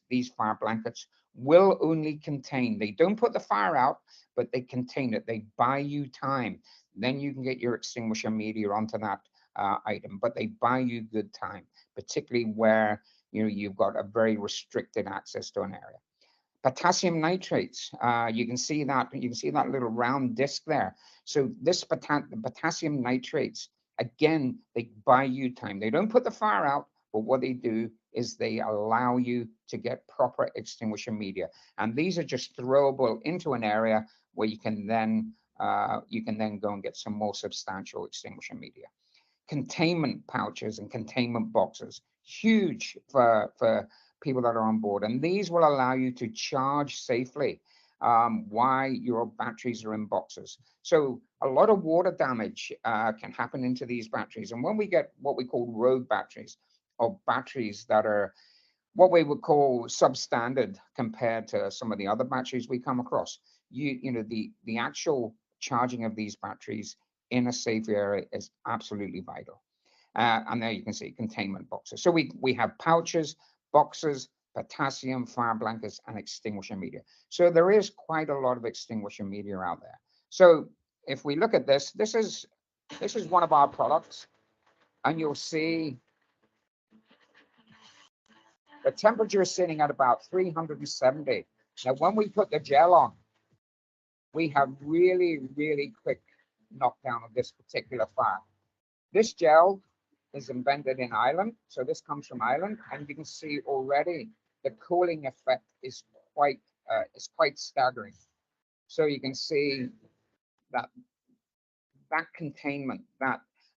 S5: these fire blankets will only contain, they don't put the fire out, but they contain it. They buy you time. Then you can get your extinguisher media onto that item, but they buy you good time, particularly where you've got a very restricted access to an area. Potassium nitrates, you can see that little round disc there. So the potassium nitrates, again, they buy you time. They don't put the fire out, but what they do is they allow you to get proper extinguisher media. And these are just throwable into an area where you can then go and get some more substantial extinguisher media. Containment pouches and containment boxes, huge for people that are on board. And these will allow you to charge safely while your batteries are in boxes. So a lot of water damage can happen into these batteries. And when we get what we call rogue batteries, or batteries that are what we would call substandard compared to some of the other batteries we come across, the actual charging of these batteries in a safe area is absolutely vital. And there you can see containment boxes. So we have pouches, boxes, potassium, fire blankets, and extinguisher media. So there is quite a lot of extinguisher media out there. So if we look at this, this is one of our products, and you'll see the temperature is sitting at about 370. Now, when we put the gel on, we have really, really quick knockdown of this particular fire. This gel is invented in Ireland, so this comes from Ireland, and you can see already the cooling effect is quite staggering. So you can see that containment,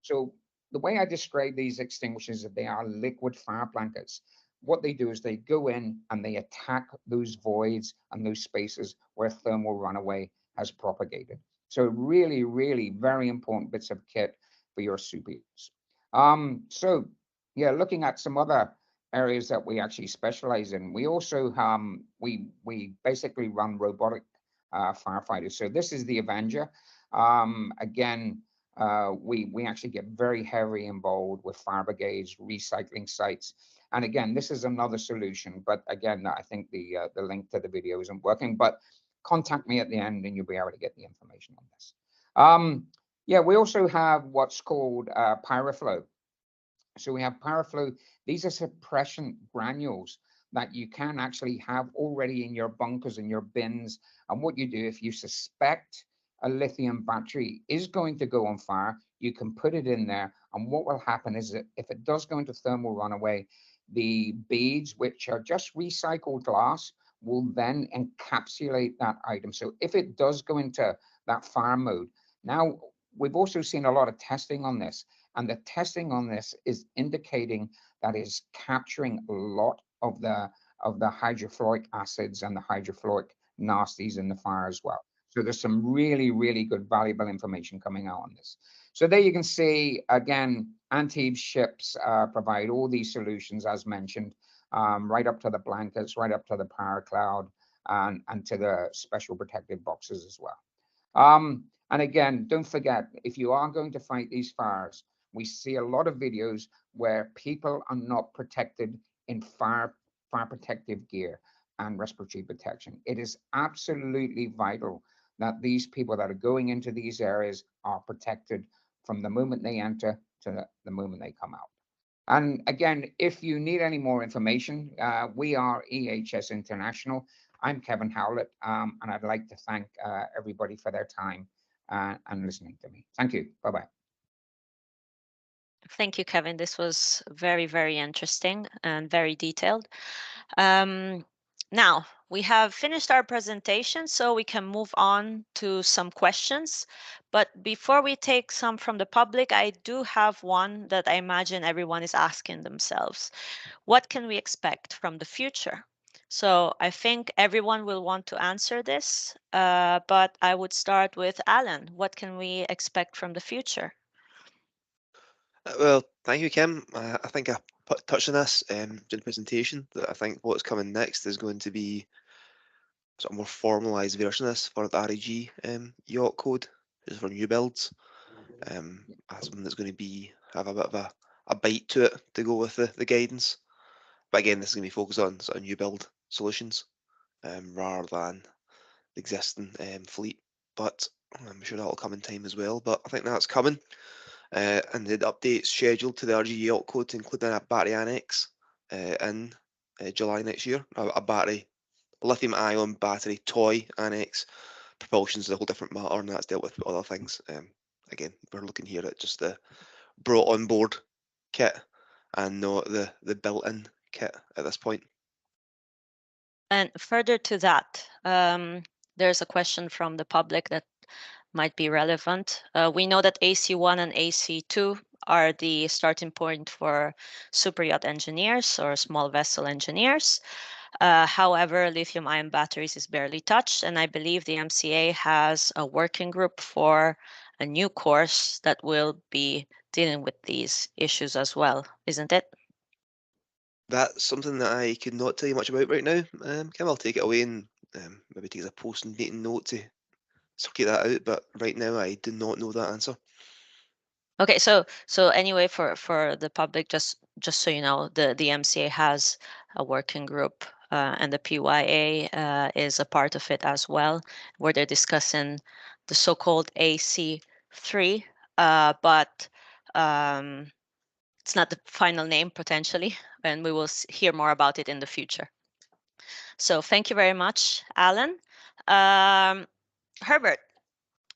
S5: so the way I describe these extinguishers is they are liquid fire blankets. What they do is they go in and they attack those voids and those spaces where thermal runaway has propagated. So really, really very important bits of kit for your Superyachts. So yeah, looking at some other areas that we actually specialize in, we also we basically run robotic firefighters. So this is the Avenger. Again, we actually get very heavily involved with fire brigades, recycling sites. And again, this is another solution, but again, I think the link to the video isn't working, but contact me at the end and you'll be able to get the information on this. Yeah, we also have what's called PyroFlow. So we have PyroFlow. These are suppression granules that you can actually have already in your bunkers and your bins. And what you do, if you suspect a lithium battery is going to go on fire, you can put it in there. And what will happen is that if it does go into thermal runaway, the beads, which are just recycled glass, will then encapsulate that item. So if it does go into that fire mode, now we've also seen a lot of testing on this. And the testing on this is indicating that is capturing a lot of the hydrofluoric acids and the hydrofluoric nasties in the fire as well. So there's some really, really good, valuable information coming out on this. So there you can see, again, Antibes ships provide all these solutions, as mentioned, right up to the blankets, right up to the power cloud, and to the special protective boxes as well. And again, don't forget, if you are going to fight these fires, we see a lot of videos where people are not protected in fire protective gear and respiratory protection. It is absolutely vital that these people that are going into these areas are protected from the moment they enter to the moment they come out. And again, if you need any more information, we are EHS International. I'm Kevin Howlett, and I'd like to thank everybody for their time and listening to me. Thank you. Bye-bye.
S1: Thank you, Kevin. This was very, very interesting and very detailed. Now, we have finished our presentation, so we can move on to some questions. But before we take some from the public, I do have one that I imagine everyone is asking themselves. What can we expect from the future? So I think everyone will want to answer this, but I would start with Alan. What can we expect from the future?
S2: Well, thank you, Kim. I think I touched on this during the presentation, that I think what's coming next is going to be sort of more formalised version of this for the REG yacht code, just for new builds. Something that's going to have a bit of a bite to it to go with the guidance. But again, this is going to be focused on sort of new build solutions rather than the existing fleet. But I'm sure that'll come in time as well. But I think that's coming. And the update's scheduled to the RG yacht code to include a battery annex in July next year. A lithium-ion battery toy annex. Propulsion's a whole different matter, and that's dealt with other things. Again, we're looking here at just the brought on board kit and not the built-in kit at this point.
S1: And further to that, there's a question from the public that might be relevant. We know that AC1 and AC2 are the starting point for superyacht engineers or small vessel engineers. However, lithium-ion batteries is barely touched, and I believe the MCA has a working group for a new course that will be dealing with these issues as well, isn't it?
S2: That's something that I could not tell you much about right now. Kim, I'll take it away and maybe take as a post-meeting note to circulate that out, but right now I do not know that answer.
S1: Okay, so anyway, for the public, just so you know, the MCA has a working group, and the PYA is a part of it as well, where they're discussing the so-called AC3, but it's not the final name potentially, and we will hear more about it in the future. So thank you very much, Alan. Herbert,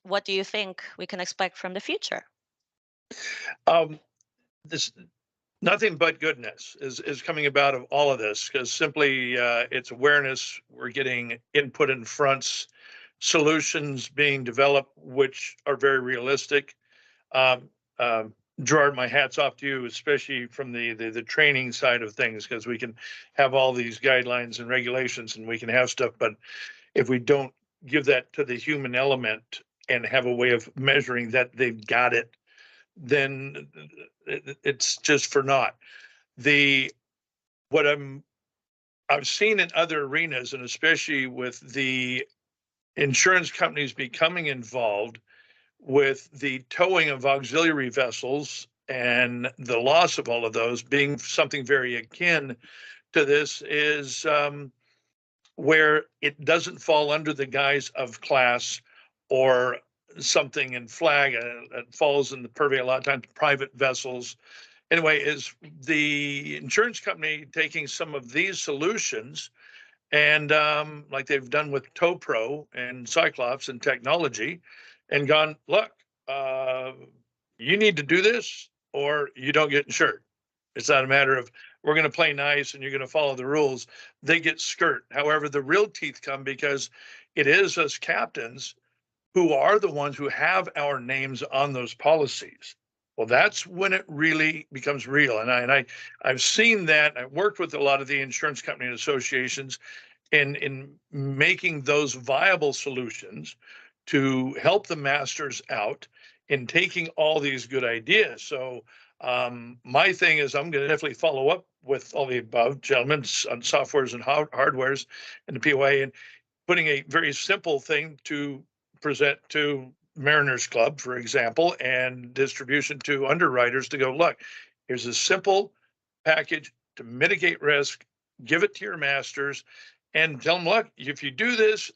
S1: what do you think we can expect from the future?
S3: This nothing but goodness is coming about of all of this, because simply it's awareness. We're getting input in fronts, solutions being developed, which are very realistic. Gerard, my hat's off to you, especially from the training side of things, because we can have all these guidelines and regulations and we can have stuff, but if we don't give that to the human element and have a way of measuring that they've got it, then it's just for naught. What I've seen in other arenas, and especially with the insurance companies becoming involved with the towing of auxiliary vessels and the loss of all of those being something very akin to this, is where it doesn't fall under the guise of class or something in flag. It falls in the purvey a lot of times private vessels. Anyway, is the insurance company taking some of these solutions and like they've done with TowPro and Cyclops and technology, and gone, look, you need to do this or you don't get insured. It's not a matter of we're going to play nice and you're going to follow the rules. They get skirt. However, the real teeth come because it is us captains who are the ones who have our names on those policies. Well, that's when it really becomes real. And I've seen that. I worked with a lot of the insurance company associations in making those viable solutions to help the masters out in taking all these good ideas. So my thing is I'm going to definitely follow up with all the above gentlemen on softwares and hardwares and the PYA, and putting a very simple thing to present to Mariners Club, for example, and distribution to underwriters to go, look, here's a simple package to mitigate risk, give it to your masters, and tell them, look, if you do this,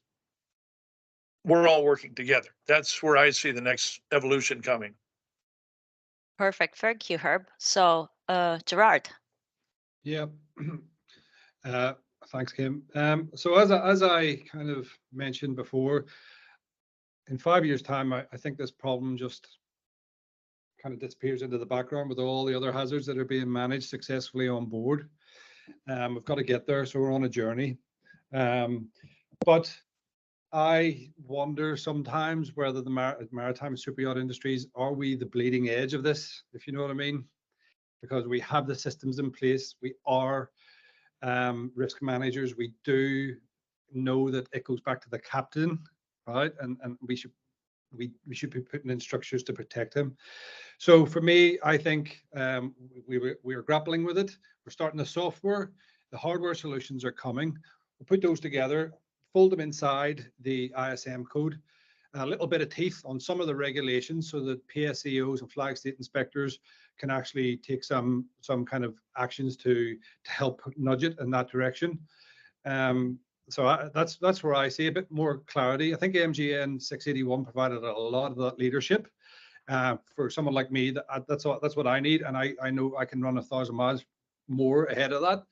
S3: we're all working together. That's where I see the next evolution coming.
S1: Perfect. Thank you, Herb. So, Gerard.
S4: Yeah. Thanks, Kim. So as I kind of mentioned before, in 5 years' time, I think this problem just kind of disappears into the background with all the other hazards that are being managed successfully on board. We've got to get there, so we're on a journey. But I wonder sometimes whether the maritime super yacht industries, are we the bleeding edge of this, if you know what I mean? Because we have the systems in place. We are risk managers. We do know that it goes back to the captain, right? And we should be putting in structures to protect him. So for me, I think we are grappling with it. We're starting the software. The hardware solutions are coming. We'll put those together, fold them inside the ISM code, a little bit of teeth on some of the regulations so that PSEOs and flag state inspectors can actually take some kind of actions to help nudge it in that direction. So that's where I see a bit more clarity. I think MGN 681 provided a lot of that leadership. For someone like me, that's what I need, and I know I can run 1,000 miles more ahead of that,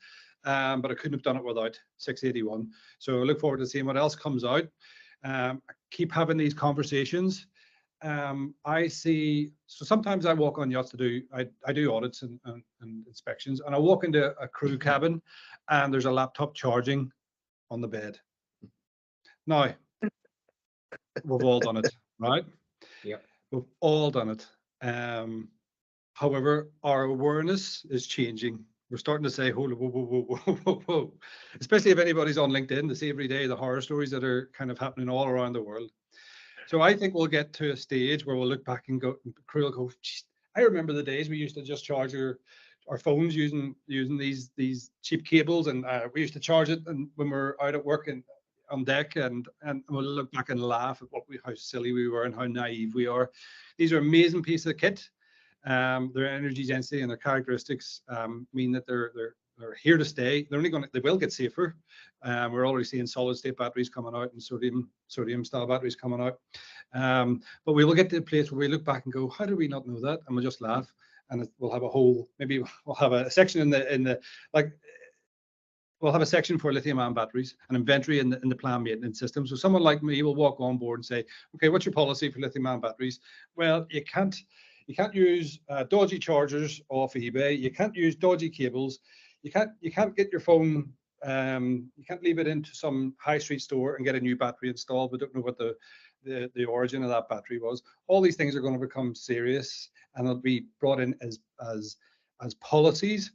S4: but I couldn't have done it without 681. So I look forward to seeing what else comes out. Keep having these conversations. I see, so sometimes I walk on yachts to do, I do audits and inspections, and I walk into a crew cabin and there's a laptop charging on the bed. Now, we've all done it, right?
S5: Yeah.
S4: We've all done it. However, our awareness is changing. We're starting to say, whoa, whoa, whoa, whoa, whoa, whoa. Especially if anybody's on LinkedIn to see every day the horror stories that are kind of happening all around the world. So I think we'll get to a stage where we'll look back and go, crew will go, I remember the days we used to just charge our phones using these cheap cables, and we used to charge it and when we're out at work and on deck, and we'll look back and laugh at how silly we were and how naive we are. These are amazing pieces of kit. Their energy density and their characteristics mean that they're here to stay. They will get safer. We're already seeing solid state batteries coming out and sodium style batteries coming out. But we will get to a place where we look back and go, how do we not know that? And we'll just laugh, and we'll have a whole, maybe we'll have a section we'll have a section for lithium-ion batteries, an inventory in the planned maintenance system. So someone like me will walk on board and say, okay, what's your policy for lithium-ion batteries? Well, you can't use dodgy chargers off eBay. You can't use dodgy cables. You can't get your phone. You can't leave it into some high street store and get a new battery installed. We don't know what the origin of that battery was. All these things are going to become serious, and they'll be brought in as policies.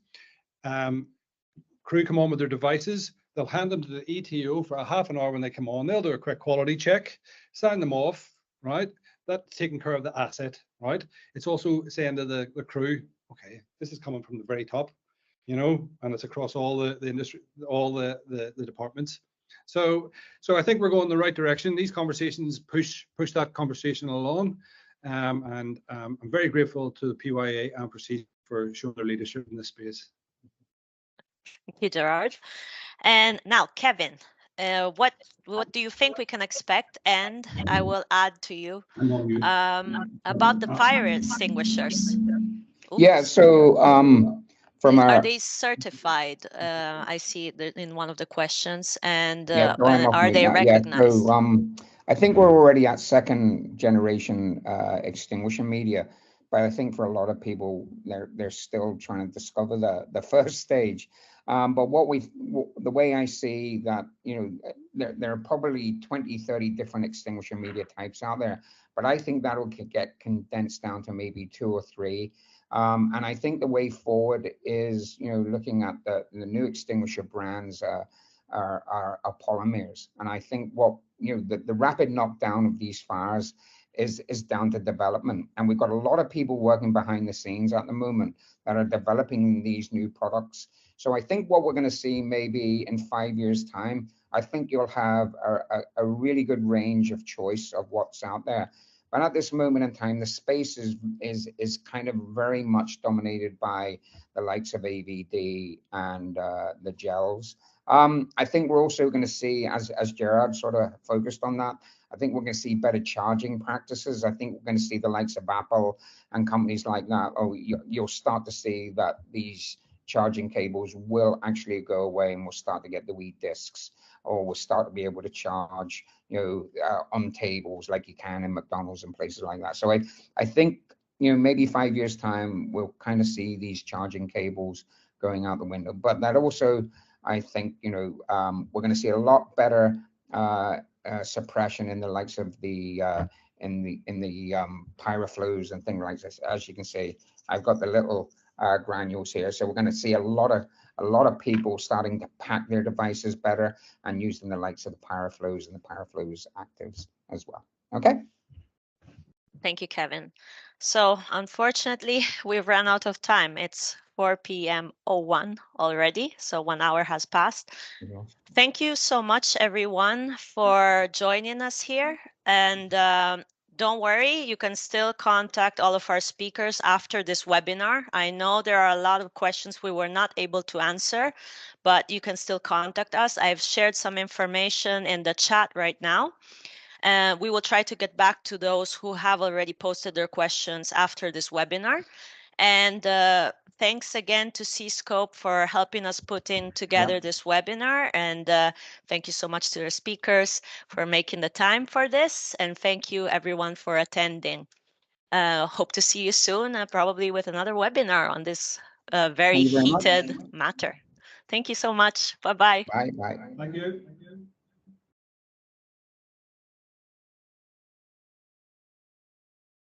S4: Crew come on with their devices. They'll hand them to the ETO for a half an hour when they come on. They'll do a quick quality check, sign them off, right? That's taking care of the asset, right? It's also saying to the crew, okay, this is coming from the very top, you know, and it's across all the industry, all the departments. So I think we're going in the right direction. These conversations push that conversation along, and I'm very grateful to the PYA and Proceed for showing their leadership in this space.
S1: Thank you, Gerard. And now, Kevin, what do you think we can expect? And I will add to you about the fire extinguishers.
S5: Yeah,
S1: Oops.
S5: so from
S1: Are
S5: our
S1: they certified? I see that in one of the questions, and
S5: yeah, going off
S1: are
S5: mute
S1: they
S5: now. Yeah,
S1: recognized?
S5: so I think we're already at second generation extinguisher media, but I think for a lot of people, they're still trying to discover the first stage. But the way I see that, you know, there are probably 20, 30 different extinguisher media types out there, but I think that'll get condensed down to maybe 2 or 3. And I think the way forward is, you know, looking at the new extinguisher brands are polymers. And I think what, you know, the rapid knockdown of these fires is down to development. And we've got a lot of people working behind the scenes at the moment that are developing these new products. So I think what we're going to see maybe in 5 years' time, I think you'll have a really good range of choice of what's out there. But at this moment in time, the space is kind of very much dominated by the likes of AVD and the gels. I think we're also going to see, as Gerard sort of focused on that, I think we're going to see better charging practices. I think we're going to see the likes of Apple and companies like that. Oh, you'll start to see that these charging cables will actually go away, and we'll start to get the wee discs, or we'll start to be able to charge, you know, on tables like you can in McDonald's and places like that. So I think, you know, maybe 5 years' time, we'll kind of see these charging cables going out the window. But that also, I think, you know, we're going to see a lot better suppression in the likes of the pyroflows and things like this. As you can see, I've got the little granules here, so we're going to see a lot of people starting to pack their devices better and using the likes of the pyroflows and the pyroflows actives as well. Okay.
S1: Thank you, Kevin. So unfortunately, we've run out of time. It's 4 p.m. 01 already, so 1 hour has passed. Thank you so much, everyone, for joining us here. And don't worry, you can still contact all of our speakers after this webinar. I know there are a lot of questions we were not able to answer, but you can still contact us. I've shared some information in the chat right now. We will try to get back to those who have already posted their questions after this webinar. And thanks again to Seascope for helping us put in together this webinar. And thank you so much to the speakers for making the time for this. And thank you everyone for attending. Hope to see you soon, probably with another webinar on this very heated matter. Thank you so much. Bye-bye.
S5: Bye.
S4: Thank you.